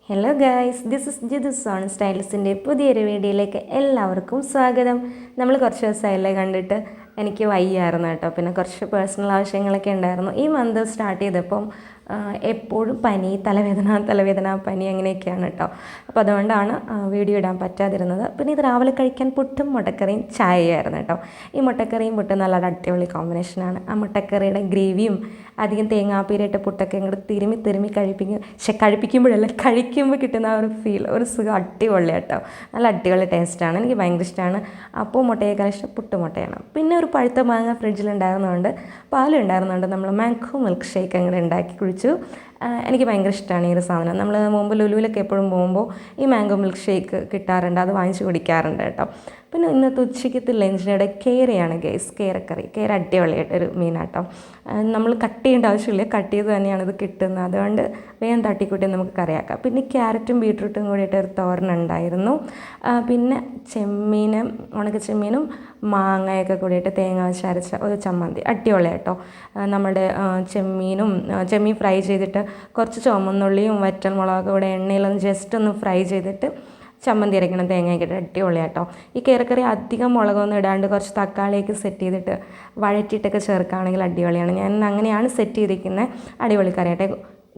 Hello guys, this is Jithu zone സ്റ്റൈൽസിൻ്റെ പുതിയൊരു വീഡിയോയിലേക്ക് എല്ലാവർക്കും സ്വാഗതം. നമ്മൾ കുറച്ച് ദിവസമായില്ലേ കണ്ടിട്ട്. എനിക്ക് വയ്യായിരുന്നു കേട്ടോ, പിന്നെ കുറച്ച് പേഴ്സണൽ ആവശ്യങ്ങളൊക്കെ ഉണ്ടായിരുന്നു. ഈ മന്ത് സ്റ്റാർട്ട് ചെയ്തപ്പം എപ്പോഴും പനി, തലവേദന പനി അങ്ങനെയൊക്കെയാണ് കേട്ടോ. അപ്പോൾ അതുകൊണ്ടാണ് വീഡിയോ ഇടാൻ പറ്റാതിരുന്നത്. പിന്നെ ഇത് രാവിലെ കഴിക്കാൻ പുട്ടും മുട്ടക്കറിയും ചായയായിരുന്നു കേട്ടോ. ഈ മുട്ടക്കറിയും പുട്ടും നല്ല അടിപൊളി കോമ്പിനേഷനാണ്. ആ മുട്ടക്കറിയുടെ ഗ്രേവിയും അധികം തേങ്ങാപ്പീരിട്ട് പുട്ടൊക്കെ ഇങ്ങോട്ട് തിരുമ്മി കഴിപ്പിക്കുമ്പോഴല്ല, കഴിക്കുമ്പോൾ കിട്ടുന്ന ആ ഒരു ഫീൽ, ഒരു സുഖം അടിപൊളി കേട്ടോ. നല്ല അടിപൊളി ടേസ്റ്റാണ്. എനിക്ക് ഭയങ്കര ഇഷ്ടമാണ്. അപ്പോൾ മുട്ടയേക്കാൾ ഇഷ്ടം പുട്ട് മുട്ടയാണ്. പിന്നെ ഒരു പഴുത്ത മാങ്ങ ഫ്രിഡ്ജിലുണ്ടായിരുന്നതുകൊണ്ട്, പാലുണ്ടായിരുന്നതുകൊണ്ട് നമ്മൾ മാംഗോ മിൽക്ക് ഷേക്ക് അങ്ങനെ ഉണ്ടാക്കി കുടിച്ചു. എനിക്ക് ഭയങ്കര ഇഷ്ടമാണ് ഈ ഒരു സാധനം. നമ്മൾ മുമ്പ് ലുലുവിലൊക്കെ എപ്പോഴും പോകുമ്പോൾ ഈ മാംഗോ മിൽക്ക് ഷേക്ക് കിട്ടാറുണ്ട്, അത് വാങ്ങിച്ച് കുടിക്കാറുണ്ട് കേട്ടോ. പിന്നെ ഇന്നത്തെ ഉച്ചയ്ക്കത്തെ ലഞ്ചിനിടെ കേരയാണ് ഗൈസ്, കേരക്കറി. കേര അടിപൊളിയായിട്ടൊരു മീനാട്ടോ. നമ്മൾ കട്ട് ചെയ്യേണ്ട ആവശ്യമില്ല, കട്ട് ചെയ്ത് തന്നെയാണ് ഇത് കിട്ടുന്നത്. അതുകൊണ്ട് വേഗം തട്ടിക്കൂട്ടി നമുക്ക് കറിയാക്കാം. പിന്നെ ക്യാരറ്റും ബീട്രൂട്ടും കൂടിയിട്ട് ഒരു തോരനുണ്ടായിരുന്നു. പിന്നെ ഉണക്ക ചെമ്മീനും മാങ്ങയൊക്കെ കൂടിയിട്ട് തേങ്ങ അരച്ച ഒരു ചമ്മന്തി അടിപൊളിയാട്ടോ. നമ്മുടെ ചെമ്മീൻ ഫ്രൈ ചെയ്തിട്ട് കുറച്ച് ചുവന്നുള്ളിയും വറ്റൽമുളകൊക്കെ കൂടെ എണ്ണയിലൊന്ന് ജസ്റ്റ് ഒന്ന് ഫ്രൈ ചെയ്തിട്ട് ചമ്മന്തി അരയ്ക്കണം, തേങ്ങയൊക്കെ ഇട്ട് അടിപൊളിയാട്ടോ. ഈ കേരക്കറി അധികം മുളകൊന്നും ഇടാണ്ട് കുറച്ച് തക്കാളിയൊക്കെ സെറ്റ് ചെയ്തിട്ട് വഴറ്റിയിട്ടൊക്കെ ചേർക്കുകയാണെങ്കിൽ അടിപൊളിയാണ്. ഞാൻ അങ്ങനെയാണ് സെറ്റ് ചെയ്തിരിക്കുന്നത്. അടിപൊളി കറിയാട്ടെ,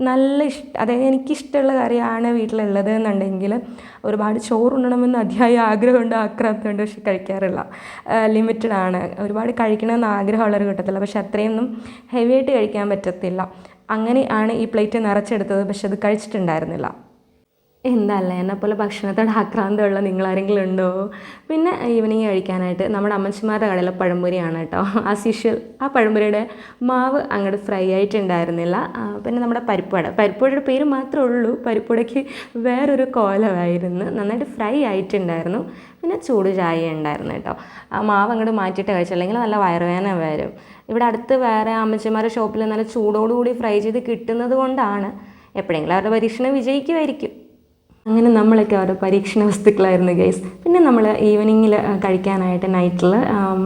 നല്ല അതായത് എനിക്കിഷ്ടമുള്ള കറിയാണ് വീട്ടിലുള്ളത് എന്നുണ്ടെങ്കിൽ ഒരുപാട് ചോറുണ്ണണമെന്ന് അതിയായ ആഗ്രഹമുണ്ട്, ആക്രാന്തമുണ്ട്, പക്ഷെ കഴിക്കാറില്ല. ലിമിറ്റഡ് ആണ്. ഒരുപാട് കഴിക്കണമെന്ന് ആഗ്രഹമുള്ളൊരു കൂട്ടത്തില്ല, പക്ഷെ അത്രയൊന്നും ഹെവി ആയിട്ട് കഴിക്കാൻ പറ്റത്തില്ല. അങ്ങനെയാണ് ഈ പ്ലേറ്റ് നിറച്ചെടുത്തത്, പക്ഷെ അത് കഴിച്ചിട്ടുണ്ടായിരുന്നില്ല. എന്തല്ലേ, എന്നെപ്പോലെ ഭക്ഷണത്തോട് ആക്രാന്തമുള്ള നിങ്ങളാരെങ്കിലും ഉണ്ടോ? പിന്നെ ഈവനിങ് കഴിക്കാനായിട്ട് നമ്മുടെ അമ്മച്ചിമാരുടെ കടയിലെ പഴംപൊരിയാണ് കേട്ടോ. ആസ് യൂഷ്വൽ ആ പഴംപൊരിയുടെ മാവ് അങ്ങോട്ട് ഫ്രൈ ആയിട്ടുണ്ടായിരുന്നില്ല. പിന്നെ നമ്മുടെ പരിപ്പുവടയുടെ പേര് മാത്രമേ ഉള്ളൂ, പരിപ്പുവടയ്ക്ക് വേറൊരു കോലമായിരുന്നു. നന്നായിട്ട് ഫ്രൈ ആയിട്ടുണ്ടായിരുന്നു. പിന്നെ ചൂട് ചായ ഉണ്ടായിരുന്നു കേട്ടോ. ആ മാവ് അങ്ങോട്ട് മാറ്റിയിട്ട് കഴിച്ചില്ലെങ്കിൽ നല്ല വയറുവേദന വരും. ഇവിടെ അടുത്ത് വേറെ അമ്മച്ചിമാരുടെ ഷോപ്പിൽ നല്ല ചൂടോടുകൂടി ഫ്രൈ ചെയ്ത് കിട്ടുന്നത് കൊണ്ടാണ് എപ്പോഴെങ്കിലും അവരുടെ പരീക്ഷണം വിജയിക്കുമായിരിക്കും. അങ്ങനെ നമ്മളൊക്കെ ഓരോ പരീക്ഷണ വസ്തുക്കളായിരുന്നു ഗൈസ്. പിന്നെ നമ്മൾ ഈവനിങ്ങിൽ കഴിക്കാനായിട്ട് നൈറ്റിൽ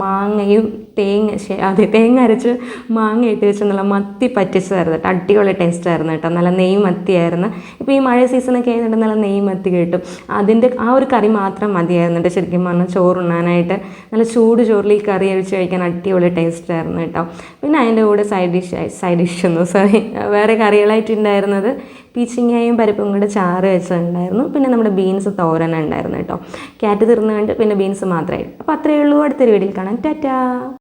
മാങ്ങയും തേങ്ങ അരച്ച് മാങ്ങ ഇട്ട് വെച്ച് നല്ല മത്തി പറ്റിച്ചതായിരുന്നു കേട്ടോ. അടിപൊളി ടേസ്റ്റായിരുന്നു കേട്ടോ. നല്ല നെയ് മത്തിയായിരുന്നു. ഇപ്പോൾ ഈ മഴ സീസണൊക്കെ ആയതുകൊണ്ട് നല്ല നെയ് മത്തി കിട്ടും. അതിൻ്റെ ആ ഒരു കറി മാത്രം മതിയായിരുന്നു കേട്ടോ. ശരിക്കും പറഞ്ഞാൽ ചോറുണ്ണാനായിട്ട് നല്ല ചൂട് ചോറിൽ ഈ കറി അഴിച്ച് കഴിക്കാൻ അടിപൊളി ടേസ്റ്റായിരുന്നു കേട്ടോ. പിന്നെ അതിൻ്റെ കൂടെ വേറെ കറികളായിട്ടുണ്ടായിരുന്നത് പീച്ചിങ്ങയും പരിപ്പും കൂടെ ചാറ് വെച്ചിട്ടുണ്ടായിരുന്നു. പിന്നെ നമ്മുടെ ബീൻസ് തോരൻ ഉണ്ടായിരുന്നു കേട്ടോ. ക്യാറ്റ് തീർന്നു കണ്ട് പിന്നെ ബീൻസ് മാത്രമായിട്ട്. അപ്പോൾ അത്രയേ ഉള്ളൂ. അടുത്തൊരു വീഡിയോയിൽ കാണാം. ടാറ്റാ.